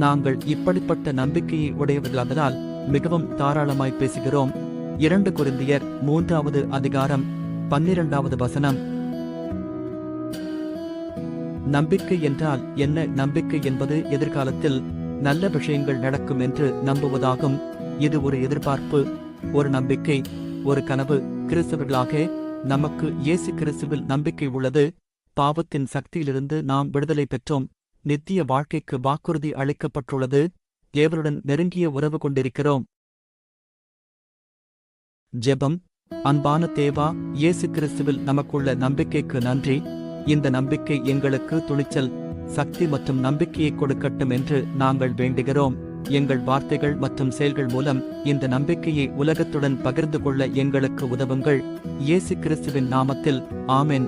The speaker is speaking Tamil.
நாங்கள் இப்படிப்பட்ட நம்பிக்கையை உடையவர்களாதலால் மிகவும் தாராளமாய் பேசுகிறோம். 2 கொரிந்தியர் 3வது அதிகாரம் 12வது வசனம். நம்பிக்கை என்றால் என்ன? நம்பிக்கை என்பது எதிர்காலத்தில் நல்ல விஷயங்கள் நடக்கும் என்று நம்புவதாகும். இது ஒரு எதிர்பார்ப்பு, ஒரு நம்பிக்கை, ஒரு கனவு. கிறிஸ்தவர்களாக நமக்கு இயேசு கிறிஸ்துவில் நம்பிக்கை உள்ளது. பாவத்தின் சக்தியிலிருந்து நாம் விடுதலை பெற்றோம். நித்திய வாழ்க்கைக்கு வாக்குறுதி அளிக்கப்பட்டுள்ளது. தேவனுடன் நெருங்கிய உறவு கொண்டிருக்கிறோம். ஜெபம். அன்பான தேவா, இயேசு கிறிஸ்துவில் நமக்குள்ள நம்பிக்கைக்கு நன்றி. இந்த நம்பிக்கை எங்களுக்கு துணிச்சல், சக்தி மற்றும் நம்பிக்கையை கொடுக்கட்டும் என்று நாங்கள் வேண்டுகிறோம். எங்கள் வார்த்தைகள் மற்றும் செயல்கள் மூலம் இந்த நம்பிக்கையை உலகத்துடன் பகிர்ந்து கொள்ள எங்களுக்கு உதவுங்கள். இயேசு கிறிஸ்துவின் நாமத்தில் ஆமென்.